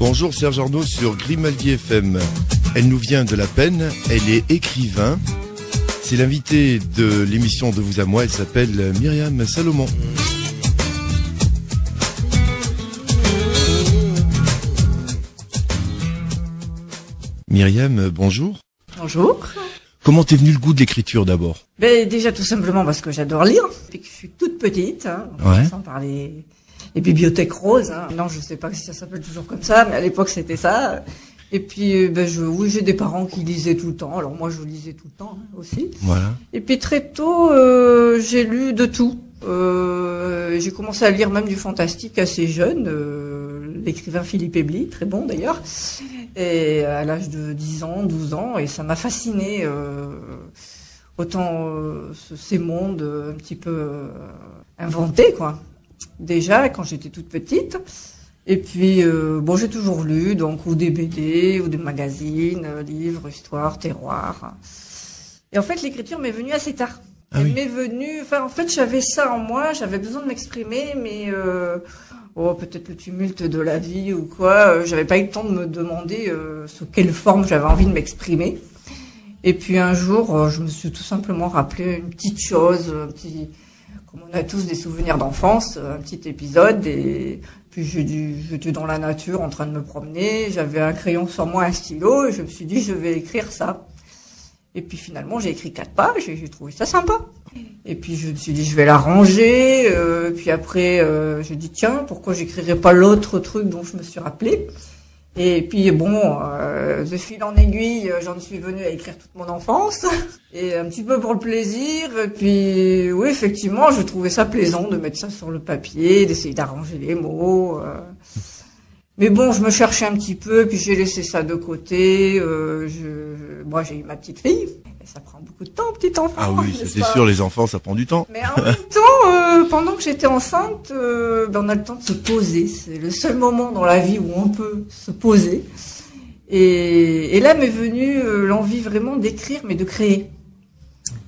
Bonjour Serge Arnaud sur Grimaldi FM. Elle nous vient de la Peine, elle est écrivain. C'est l'invitée de l'émission De vous à moi, elle s'appelle Myriam Salomon. Myriam, bonjour. Bonjour. Comment t'es venu le goût de l'écriture d'abord? Déjà tout simplement parce que j'adore lire, depuis que je suis toute petite, en Ouais. passant par les bibliothèques roses. Non, je sais pas si ça s'appelle toujours comme ça, mais à l'époque c'était ça. Et puis, oui, j'ai des parents qui lisaient tout le temps, alors moi je lisais tout le temps aussi. Voilà. Et puis très tôt, j'ai lu de tout. J'ai commencé à lire même du fantastique assez jeune, l'écrivain Philippe Ebli, très bon d'ailleurs, et à l'âge de 10 ans, 12 ans, et ça m'a fasciné, autant ces mondes un petit peu inventés, quoi. Déjà, quand j'étais toute petite. Et puis, j'ai toujours lu, donc, ou des BD, ou des magazines, livres, histoires, terroirs. Et en fait, l'écriture m'est venue assez tard. Ah oui. Elle m'est venue, en fait, j'avais ça en moi, j'avais besoin de m'exprimer, mais, peut-être le tumulte de la vie ou quoi, j'avais pas eu le temps de me demander, sous quelle forme j'avais envie de m'exprimer. Et puis, un jour, je me suis tout simplement rappelé une petite chose, comme on a tous des souvenirs d'enfance, un petit épisode, et puis j'étais dans la nature en train de me promener, j'avais un crayon sur moi, un stylo, et je me suis dit, je vais écrire ça. Et puis finalement, j'ai écrit 4 pages, et j'ai trouvé ça sympa. Et puis je me suis dit, je vais la ranger, puis après, j'ai dit, tiens, pourquoi j'écrirais pas l'autre truc dont je me suis rappelé? Et puis de fil en aiguille, j'en suis venue à écrire toute mon enfance, et un petit peu pour le plaisir. Et puis oui, effectivement, je trouvais ça plaisant de mettre ça sur le papier, d'essayer d'arranger les mots. Mais bon, je me cherchais un petit peu, puis j'ai laissé ça de côté. Moi, j'ai eu ma petite fille, et ça prend beaucoup de temps, petit enfant. Ah oui, ça n'est-ce c'est pas sûr, les enfants, ça prend du temps. Mais en même temps, pendant que j'étais enceinte, on a le temps de se poser. C'est le seul moment dans la vie où on peut se poser. Et là m'est venue l'envie vraiment d'écrire, mais de créer.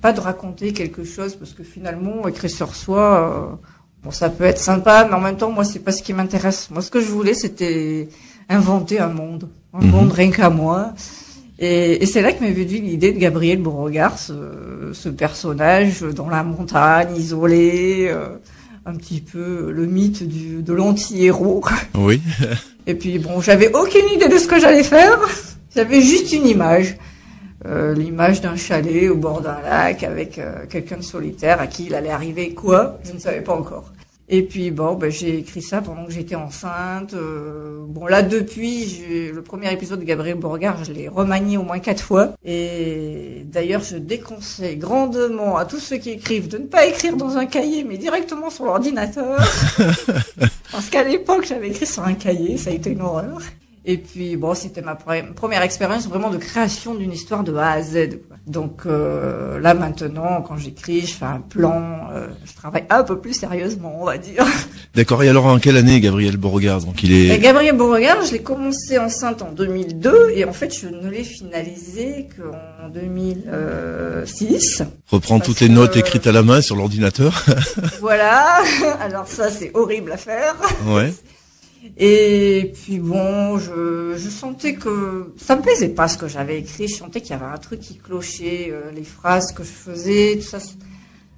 Pas de raconter quelque chose, parce que finalement, écrire sur soi, ça peut être sympa, mais en même temps, moi, c'est pas ce qui m'intéresse. Moi, ce que je voulais, c'était inventer un monde. Un monde rien qu'à moi. Et c'est là que m'est venue l'idée de Gabriel Beauregard, ce personnage dans la montagne, isolé, un petit peu le mythe de l'anti-héros. Oui. Et puis j'avais aucune idée de ce que j'allais faire. J'avais juste une image. L'image d'un chalet au bord d'un lac avec quelqu'un de solitaire à qui il allait arriver quoi, je ne savais pas encore. Et puis j'ai écrit ça pendant que j'étais enceinte. Là depuis, le premier épisode de Gabriel Beauregard, je l'ai remanié au moins 4 fois. Et d'ailleurs, je déconseille grandement à tous ceux qui écrivent de ne pas écrire dans un cahier, mais directement sur l'ordinateur. Parce qu'à l'époque, j'avais écrit sur un cahier, ça a été une horreur. Et puis c'était ma première expérience vraiment de création d'une histoire de A à Z, quoi. Donc là maintenant, quand j'écris, je fais un plan, je travaille un peu plus sérieusement, on va dire. D'accord, et alors en quelle année Gabriel Beauregard? Donc il est... Et Gabriel Beauregard, je l'ai commencé enceinte en 2002 et en fait je ne l'ai finalisé qu'en 2006. Reprend toutes les notes écrites à la main sur l'ordinateur. Voilà, alors ça c'est horrible à faire. Ouais. Et puis je sentais que ça me plaisait pas ce que j'avais écrit. Je sentais qu'il y avait un truc qui clochait, les phrases que je faisais, tout ça,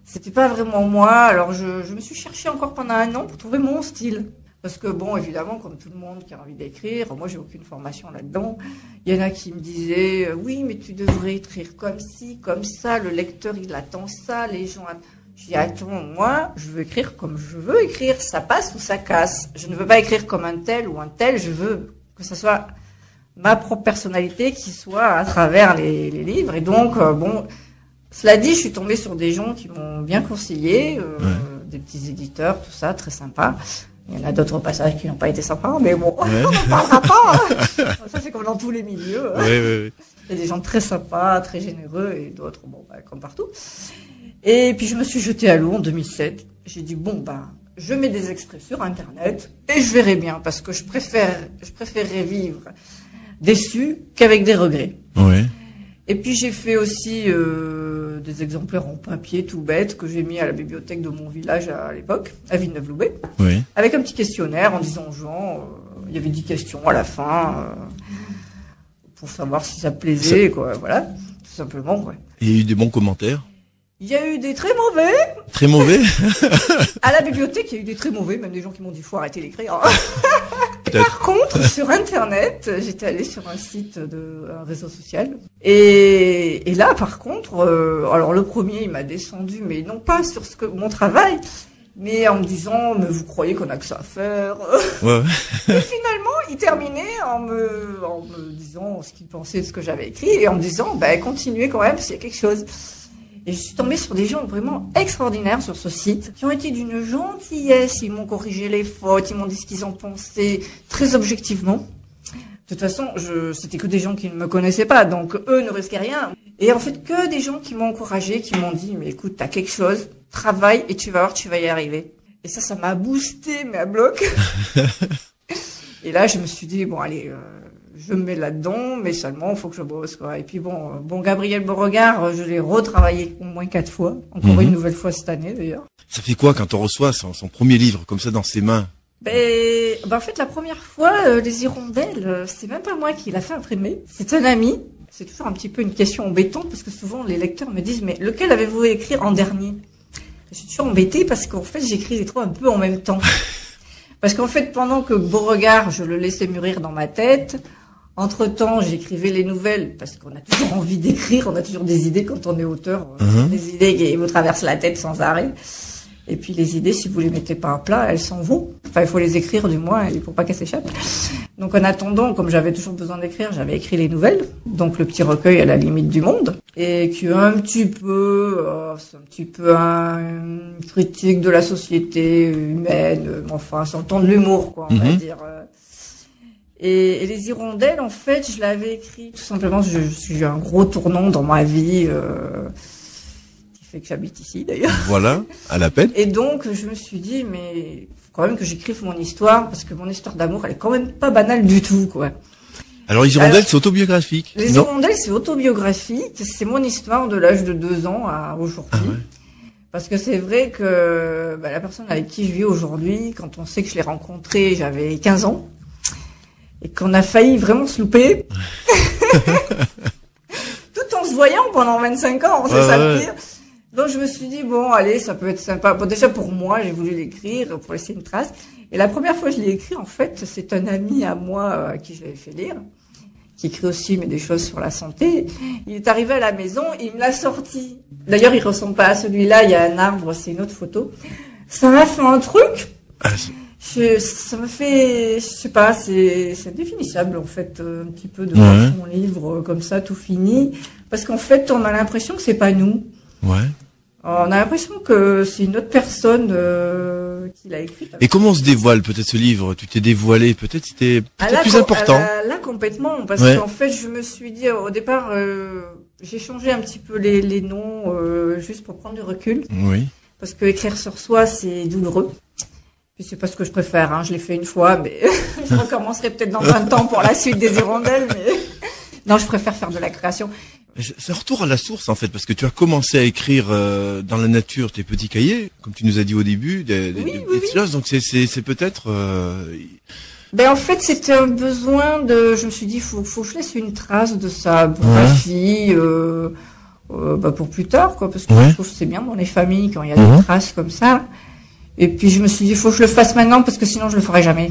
c'était pas vraiment moi. Alors je me suis cherchée encore pendant 1 an pour trouver mon style. Parce que évidemment, comme tout le monde qui a envie d'écrire, moi j'ai aucune formation là-dedans. Il y en a qui me disaient, oui, mais tu devrais écrire comme ci, comme ça, le lecteur il attend ça, les gens attendent. Je dis, attends, moi, je veux écrire comme je veux écrire, ça passe ou ça casse. Je ne veux pas écrire comme un tel ou un tel, je veux que ce soit ma propre personnalité qui soit à travers les livres. Et donc, cela dit, je suis tombée sur des gens qui m'ont bien conseillé, des petits éditeurs, tout ça, très sympa. Il y en a d'autres passages qui n'ont pas été sympas, mais bon, on n'en parlera pas. Ça, c'est comme dans tous les milieux. Oui. Il y a des gens très sympas, très généreux, et d'autres, comme partout. Et puis je me suis jetée à l'eau en 2007. J'ai dit je mets des extraits sur Internet et je verrai bien parce que je préférerais vivre déçu qu'avec des regrets. Oui. Et puis j'ai fait aussi des exemplaires en papier tout bête que j'ai mis à la bibliothèque de mon village à l'époque, à Villeneuve-Loubet, Oui. avec un petit questionnaire en disant aux gens il y avait 10 questions à la fin, pour savoir si ça plaisait, quoi, voilà, tout simplement, ouais. Et il y a eu des bons commentaires? Il y a eu des très mauvais. Très mauvais? À la bibliothèque, il y a eu des très mauvais, même des gens qui m'ont dit faut arrêter d'écrire. Peut-être. Par contre, sur Internet, j'étais allée sur un site un réseau social. Et là, par contre, alors le premier, il m'a descendu, mais non pas sur mon travail, mais en me disant, mais vous croyez qu'on a que ça à faire? Ouais. Et finalement, il terminait en me disant ce qu'il pensait de ce que j'avais écrit et en me disant, continuez quand même, s'il y a quelque chose. Et je suis tombée sur des gens vraiment extraordinaires sur ce site, qui ont été d'une gentillesse, ils m'ont corrigé les fautes, ils m'ont dit ce qu'ils en pensaient, très objectivement. De toute façon, c'était que des gens qui ne me connaissaient pas, donc eux ne risquaient rien. Et en fait, que des gens qui m'ont encouragé, qui m'ont dit, mais écoute, t'as quelque chose, travaille et tu vas voir, tu vas y arriver. Et ça m'a boosté, mais à bloc. Et là, je me suis dit, bon, allez, je me mets là-dedans, mais seulement, il faut que je bosse, quoi. Et puis bon, Gabriel Beauregard, je l'ai retravaillé au moins 4 fois. Encore une nouvelle fois cette année, d'ailleurs. Ça fait quoi quand on reçoit son premier livre, comme ça, dans ses mains? En fait, la première fois, Les Hirondelles, c'est même pas moi qui l'a fait imprimer. C'est un ami. C'est toujours un petit peu une question embêtante, parce que souvent, les lecteurs me disent, mais lequel avez-vous écrit en dernier? Je suis toujours embêtée, parce qu'en fait, j'écris les trois un peu en même temps. Parce qu'en fait, pendant que Beauregard, je le laissais mûrir dans ma tête, entre-temps, j'écrivais les nouvelles, parce qu'on a toujours envie d'écrire, on a toujours des idées quand on est auteur, des idées qui vous traversent la tête sans arrêt. Et puis les idées, si vous les mettez pas à plat, elles s'en vont. Enfin, il faut les écrire du moins, pour pas qu'elles s'échappent. Donc en attendant, comme j'avais toujours besoin d'écrire, j'avais écrit les nouvelles, donc le petit recueil à la limite du monde, et qui est un petit peu une critique de la société humaine, enfin, sans le ton de l'humour, quoi, on va dire. Et Les Hirondelles, en fait, je l'avais écrit tout simplement, j'ai eu un gros tournant dans ma vie, qui fait que j'habite ici d'ailleurs. Voilà, à la peine. Et donc, je me suis dit, mais faut quand même que j'écrive mon histoire, parce que mon histoire d'amour, elle est quand même pas banale du tout, quoi. Alors, Les Hirondelles, c'est autobiographique? Les Hirondelles, c'est autobiographique, c'est mon histoire de l'âge de 2 ans à aujourd'hui. Ah ouais. Parce que c'est vrai que la personne avec qui je vis aujourd'hui, quand on sait que je l'ai rencontrée, j'avais 15 ans. Et qu'on a failli vraiment se louper. Tout en se voyant pendant 25 ans, c'est ça le pire. Donc je me suis dit, bon, allez, ça peut être sympa. Bon, déjà pour moi, j'ai voulu l'écrire pour laisser une trace. Et la première fois que je l'ai écrit, en fait, c'est un ami à moi à qui je l'avais fait lire, qui écrit aussi mais des choses sur la santé. Il est arrivé à la maison, il me l'a sorti. D'ailleurs, il ressemble pas à celui-là, il y a un arbre, c'est une autre photo. Ça m'a fait un truc. Ça me fait, je sais pas, c'est indéfinissable en fait, un petit peu de voir son livre comme ça, tout fini, parce qu'en fait, on a l'impression que c'est pas nous. Ouais. On a l'impression que c'est une autre personne qui l'a écrit. Et comment on se dévoile peut-être ce livre? Tu t'es dévoilé, peut-être c'était plus important. Là complètement, parce qu'en fait, je me suis dit au départ, j'ai changé un petit peu les noms juste pour prendre du recul. Oui. Parce que écrire sur soi, c'est douloureux. Puis c'est pas ce que je préfère, hein. Je l'ai fait une fois, mais je recommencerai peut-être dans 20 ans pour la suite des Hirondelles, mais non, je préfère faire de la création. C'est un retour à la source, en fait, parce que tu as commencé à écrire dans la nature tes petits cahiers, comme tu nous as dit au début, des choses, donc c'est peut-être... En fait, c'était un besoin je me suis dit, faut que je laisse une trace de ça pour ma fille, pour plus tard, quoi, parce que je trouve que c'est bien dans les familles quand il y a des traces comme ça. Et puis je me suis dit, faut que je le fasse maintenant parce que sinon je le ferai jamais.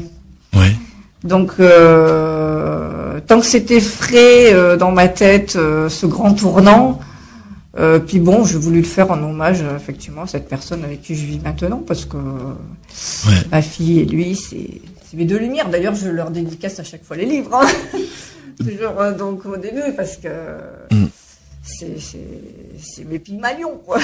Ouais. Donc tant que c'était frais dans ma tête, ce grand tournant, puis bon, j'ai voulu le faire en hommage effectivement à cette personne avec qui je vis maintenant parce que ma fille et lui, c'est mes deux lumières. D'ailleurs, je leur dédicace à chaque fois les livres. Hein. Toujours donc au début parce que c'est mes pygmalions, quoi.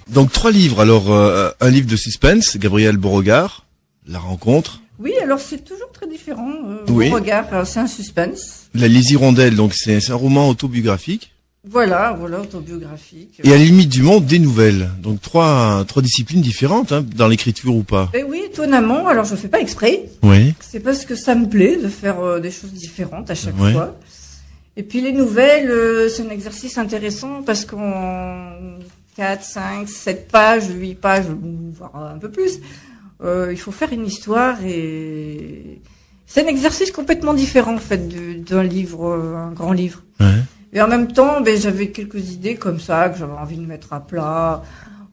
Donc 3 livres, alors un livre de suspense, Gabriel Beauregard, La rencontre. Oui, alors c'est toujours très différent. Beauregard, c'est un suspense. Les Hirondelles, donc c'est un roman autobiographique. Voilà, autobiographique. Et à la limite du monde, des nouvelles. Donc trois disciplines différentes, hein, dans l'écriture ou pas. Oui, étonnamment. Alors je fais pas exprès. Oui. C'est parce que ça me plaît de faire des choses différentes à chaque fois. Et puis les nouvelles, c'est un exercice intéressant parce 4, 5, 7 pages, 8 pages, voire un peu plus. Il faut faire une histoire et c'est un exercice complètement différent en fait d'un livre, un grand livre. Ouais. Et en même temps, j'avais quelques idées comme ça que j'avais envie de mettre à plat,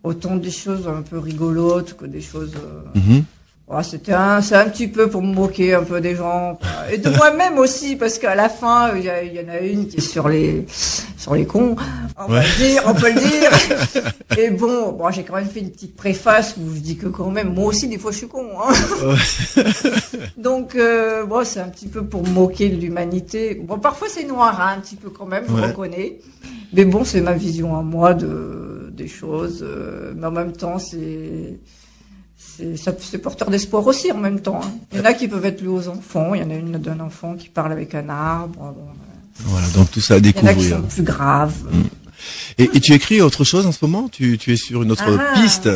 autant des choses un peu rigolotes que des choses. C'est un petit peu pour me moquer un peu des gens quoi. Et de moi-même aussi parce qu'à la fin il y en a une qui est sur les cons, on peut le dire. Et bon, j'ai quand même fait une petite préface où je dis que quand même moi aussi des fois je suis con. Donc c'est un petit peu pour me moquer de l'humanité. Bon, parfois c'est noir un petit peu quand même, je reconnais. Mais bon, c'est ma vision à moi des choses. Mais en même temps, c'est porteur d'espoir aussi en même temps. Il y en a qui peuvent être lus aux enfants. Il y en a une d'un enfant qui parle avec un arbre. Voilà, donc tout ça à découvrir. Il y en a qui sont plus graves. Et tu écris autre chose en ce moment? Tu es sur une autre piste?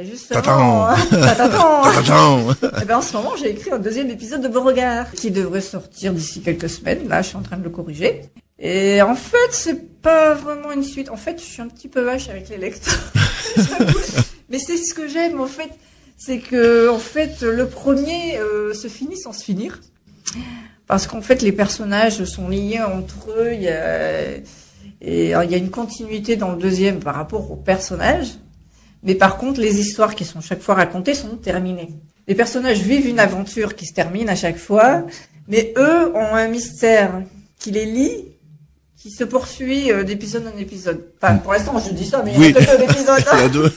Justement. Tatan. En ce moment, j'ai écrit un 2e épisode de Beauregard qui devrait sortir d'ici quelques semaines. Là, je suis en train de le corriger. Et en fait, c'est pas vraiment une suite. En fait, je suis un petit peu vache avec les lecteurs. Mais c'est ce que j'aime en fait. C'est que en fait le premier se finit sans se finir parce qu'en fait les personnages sont liés entre eux, il y a une continuité dans le 2e par rapport aux personnages, mais par contre les histoires qui sont chaque fois racontées sont terminées. Les personnages vivent une aventure qui se termine à chaque fois, mais eux ont un mystère qui les lie, qui se poursuit d'épisode en épisode. Enfin, pour l'instant, je dis ça, mais il y a que 2 épisodes. Il y a 2.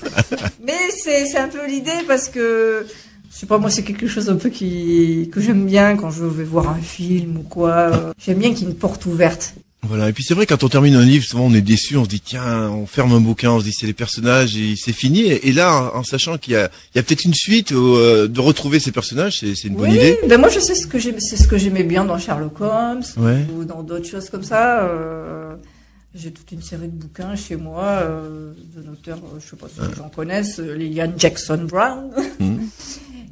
Mais c'est un peu l'idée parce que, je sais pas, moi, c'est quelque chose un peu que j'aime bien quand je vais voir un film ou quoi. J'aime bien qu'il y ait une porte ouverte. Voilà. Et puis c'est vrai, quand on termine un livre, souvent on est déçu, on se dit, tiens, on ferme un bouquin, on se dit, c'est les personnages et c'est fini. Et là, en sachant qu'il y a peut-être une suite, de retrouver ces personnages, c'est une bonne idée. Moi, je sais c'est ce que j'aimais bien dans Sherlock Holmes, ou dans d'autres choses comme ça. J'ai toute une série de bouquins chez moi, d'un auteur, je sais pas si les gens connaissent, Lillian Jackson Brown.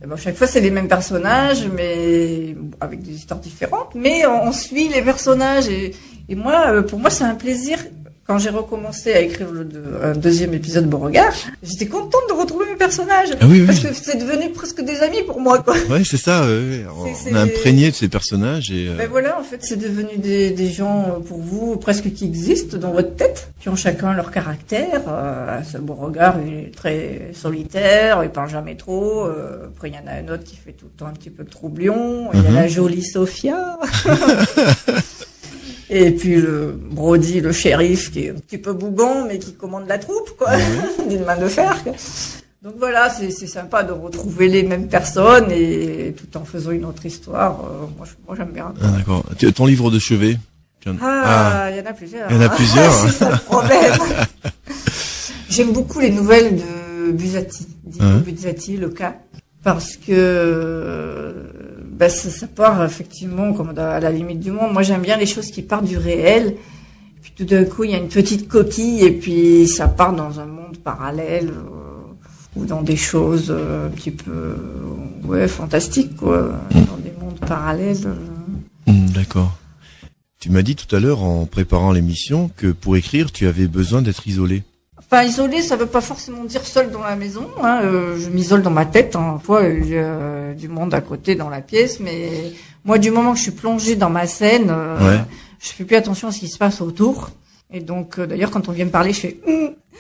Et chaque fois, c'est les mêmes personnages, mais avec des histoires différentes. Mais on suit les personnages et moi, pour moi, c'est un plaisir. Quand j'ai recommencé à écrire un 2e épisode de Beauregard, j'étais contente de retrouver mes personnages. Parce que c'est devenu presque des amis pour moi, quoi. Ouais, c'est ça. On est imprégné de ces personnages et. Voilà, en fait, c'est devenu des gens pour vous presque qui existent dans votre tête, qui ont chacun leur caractère. Ce Beauregard, il est très solitaire, il parle jamais trop. Après, il y en a un autre qui fait tout le temps un petit peu de troublion. Il y a la jolie Sophia. Et puis le Brody, le shérif, qui est un petit peu bougon, mais qui commande la troupe, quoi, d'une main de fer. Quoi. Donc voilà, c'est sympa de retrouver les mêmes personnes et tout en faisant une autre histoire. Moi j'aime bien. Ah, d'accord. Ton livre de chevet? Il y en a plusieurs. Il y en a plusieurs. C'est ça le problème. J'aime beaucoup les nouvelles de Buzzati, Buzzati, le cas, parce que ça part effectivement comme à la limite du monde. Moi, j'aime bien les choses qui partent du réel. Et puis tout d'un coup, il y a une petite coquille et puis ça part dans un monde parallèle ou dans des choses un petit peu fantastiques, quoi, dans des mondes parallèles. D'accord. Tu m'as dit tout à l'heure en préparant l'émission que pour écrire, tu avais besoin d'être isolé. Enfin, isolé, ça veut pas forcément dire seul dans la maison. Je m'isole dans ma tête. Parfois, il y a du monde à côté dans la pièce, mais moi, du moment que je suis plongée dans ma scène, je fais plus attention à ce qui se passe autour. Et donc, d'ailleurs, quand on vient me parler, je fais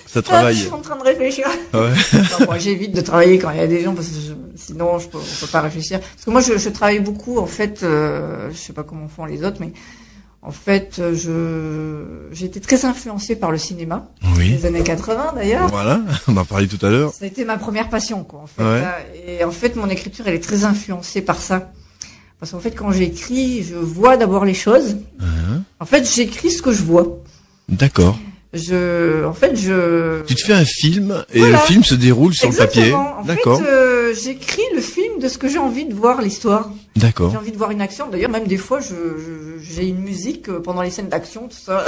ça travaille. Je suis en train de réfléchir. Ouais. Non, moi, j'évite de travailler quand il y a des gens parce que sinon, on peut pas réfléchir. Parce que moi, je travaille beaucoup. En fait, je sais pas comment font les autres, mais en fait, j'ai été très influencée par le cinéma. Les années 80 d'ailleurs. Voilà, on en parlait tout à l'heure. Ça a été ma première passion, quoi, en fait. Et en fait, mon écriture, elle est très influencée par ça. Parce qu'en fait, quand j'écris, je vois d'abord les choses. En fait, j'écris ce que je vois. D'accord. Tu te fais un film et le film se déroule sur le papier. D'accord. En fait, j'écris le film de ce que j'ai envie de voir, l'histoire. D'accord. J'ai envie de voir une action. D'ailleurs, même des fois, j'ai une musique pendant les scènes d'action, tout ça.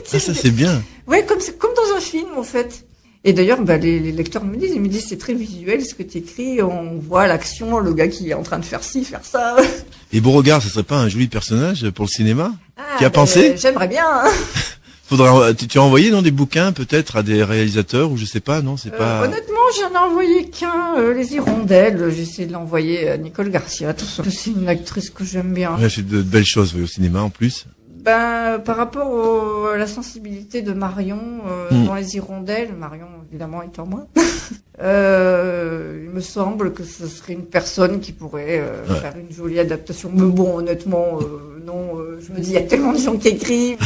Ça c'est bien. Ouais, comme dans un film, en fait. Et d'ailleurs, les lecteurs me disent, c'est très visuel ce que tu écris. On voit l'action, le gars qui est en train de faire ci, faire ça. Et Beauregard, ce serait pas un joli personnage pour le cinéma? Qui a pensé? J'aimerais bien. Tu as envoyé des bouquins peut-être à des réalisateurs ou je sais pas, non, c'est pas. Honnêtement, j'en ai envoyé qu'un, Les Hirondelles. J'ai essayé de l'envoyer à Nicole Garcia, tout ça. C'est une actrice que j'aime bien. Ouais, c'est de belles choses oui, au cinéma en plus. Par rapport à la sensibilité de Marion dans Les Hirondelles, Marion évidemment étant moi, il me semble que ce serait une personne qui pourrait faire une jolie adaptation. Mais bon, honnêtement, non. Je me dis, il y a tellement de gens qui écrivent.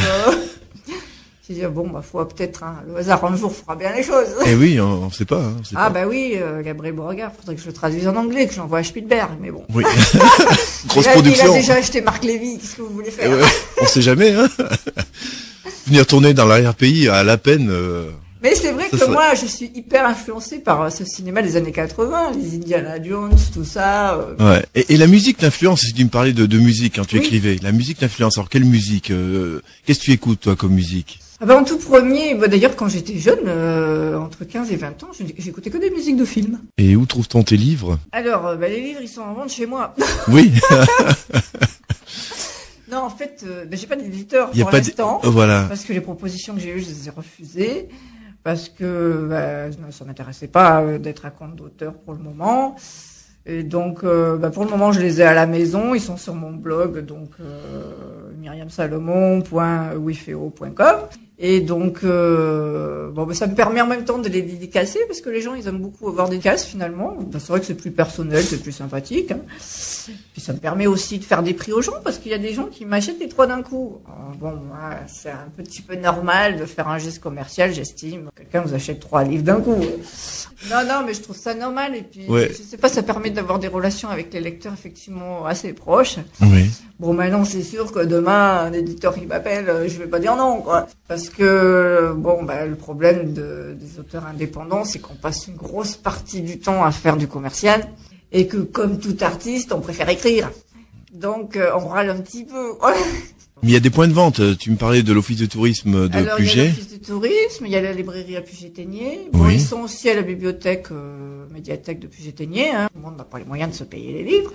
Je dis, bon, faut peut-être, le hasard un jour fera bien les choses. Eh oui, on sait pas. On sait pas. Bah oui, Gabriel Beauregard, faudrait que je le traduise en anglais, que j'envoie à Spielberg, mais bon. Oui. Grosse production. Il a déjà acheté Marc Lévy, qu'est-ce que vous voulez faire? On sait jamais, hein. Venir tourner dans l'arrière-pays à la peine. Mais c'est vrai que moi, je suis hyper influencée par ce cinéma des années 80, les Indiana Jones, tout ça. Ouais. Et la musique t'influence, si tu me parlais de musique quand tu écrivais. La musique t'influence. Alors, quelle musique qu'est-ce que tu écoutes, toi, comme musique? En tout premier, d'ailleurs, quand j'étais jeune, entre 15 et 20 ans, j'écoutais que des musiques de films. Et où trouve-t-on tes livres? Alors, les livres, ils sont en vente chez moi. Oui. Non, en fait, j'ai pas d'éditeur pour l'instant. Voilà. Parce que les propositions que j'ai eues, je les ai refusées. Parce que ça m'intéressait pas d'être à compte d'auteur pour le moment. Et donc, pour le moment, je les ai à la maison. Ils sont sur mon blog, donc myriamsalomon.wifeo.com. Et donc, ça me permet en même temps de les dédicacer parce que les gens, ils aiment beaucoup avoir des dédicaces finalement. C'est vrai que c'est plus personnel, c'est plus sympathique. Hein. Puis ça me permet aussi de faire des prix aux gens parce qu'il y a des gens qui m'achètent les 3 d'un coup. C'est un petit peu normal de faire un geste commercial, j'estime. Quelqu'un vous achète 3 livres d'un coup. Non, mais je trouve ça normal. Et puis, je sais pas, ça permet d'avoir des relations avec les lecteurs effectivement assez proches. Oui. Bon, maintenant, c'est sûr que demain, un éditeur qui m'appelle, je vais pas dire non, quoi. Parce que, le problème des auteurs indépendants, c'est qu'on passe une grosse partie du temps à faire du commercial. Et que, comme tout artiste, on préfère écrire. Donc, on râle un petit peu. Mais il y a des points de vente. Tu me parlais de l'office de tourisme de Puget. Il y a l'office de tourisme, il y a la librairie à Puget-Théniers. Oui. Ils sont aussi à la bibliothèque, médiathèque de Puget-Théniers. Hein. Tout le monde n'a pas les moyens de se payer les livres.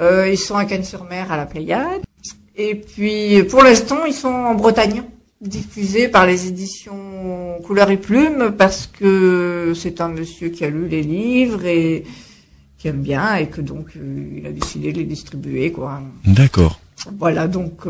Ils sont à Cannes-sur-Mer, à la Pléiade. Et puis, pour l'instant, ils sont en Bretagne, diffusés par les éditions Couleur et Plume, parce que c'est un monsieur qui a lu les livres et qui aime bien, et que donc, il a décidé de les distribuer, quoi. D'accord. Voilà, donc,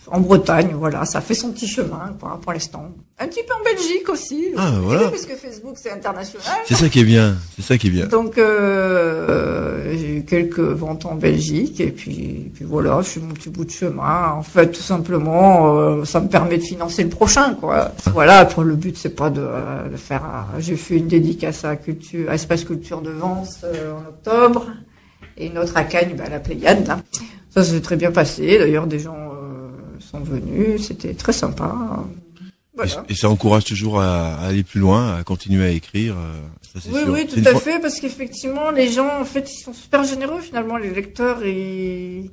en Bretagne, voilà, ça fait son petit chemin, quoi, pour l'instant. Un petit peu en Belgique aussi. Ah, voilà. Parce que Facebook, c'est international. C'est ça qui est bien. C'est ça qui est bien. Donc, j'ai eu quelques ventes en Belgique, et puis voilà, je fais mon petit bout de chemin. En fait, tout simplement, ça me permet de financer le prochain, quoi. Voilà, après, le but, c'est pas de faire, j'ai fait une dédicace à Espace Culture de Vence, en octobre, et une autre à Cagnes, à la Pléiade, là. Ça s'est très bien passé. D'ailleurs, des gens sont venus. C'était très sympa. Voilà. Et ça encourage toujours à aller plus loin, à continuer à écrire. Ça, c'est sûr. Oui, tout à fait, parce qu'effectivement, les gens, en fait, ils sont super généreux. Finalement, les lecteurs, ils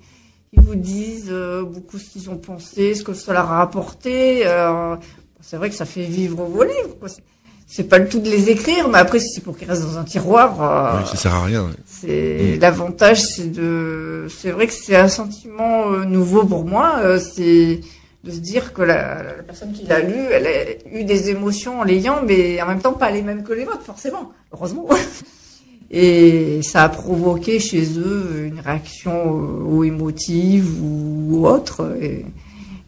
vous disent beaucoup ce qu'ils ont pensé, ce que ça leur a apporté. C'est vrai que ça fait vivre vos livres, quoi. C'est pas le tout de les écrire, mais après, si c'est pour qu'ils restent dans un tiroir, ça sert à rien. C'est l'avantage, c'est vrai que c'est un sentiment nouveau pour moi, c'est de se dire que la personne qui l'a lu, elle a eu des émotions en l'ayant, mais en même temps pas les mêmes que les vôtres, forcément, heureusement. Et ça a provoqué chez eux une réaction ou émotive ou autre. Et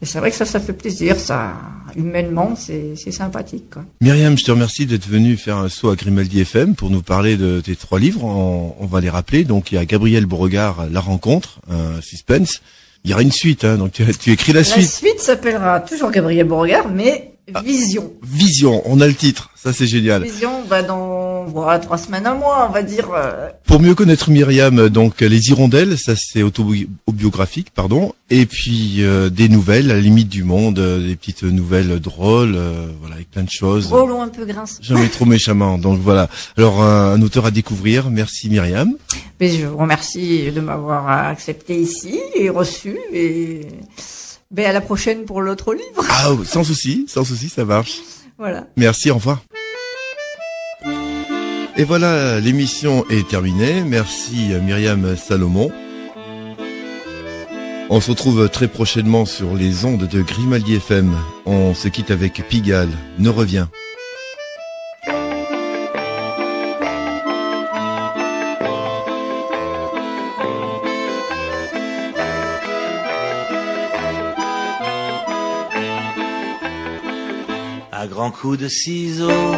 c'est vrai que ça fait plaisir, ça. Humainement, c'est sympathique, quoi. Myriam, je te remercie d'être venue faire un saut à Grimaldi FM pour nous parler de tes 3 livres. On va les rappeler. Donc, il y a Gabriel Beauregard, La Rencontre, un suspense. Il y aura une suite, hein. Donc, tu écris la suite. La suite s'appellera toujours Gabriel Beauregard, mais Vision. Vision, on a le titre. Ça, c'est génial. Vision, dans 3 semaines, un mois, on va dire. Pour mieux connaître Myriam, donc Les Hirondelles, ça c'est autobiographique, pardon. Et puis des nouvelles à la limite du monde, des petites nouvelles drôles, voilà, avec plein de choses. Drôle ou un peu grince. Jamais trop méchamment. Donc voilà. Alors un auteur à découvrir. Merci Myriam. Mais je vous remercie de m'avoir accepté ici et reçu et à la prochaine pour l'autre livre. Ah, sans souci, ça marche. Voilà. Merci, au revoir. Et voilà, l'émission est terminée. Merci Myriam Salomon. On se retrouve très prochainement sur les ondes de Grimaldi FM. On se quitte avec Pigalle, Ne reviens. À grands coups de ciseaux,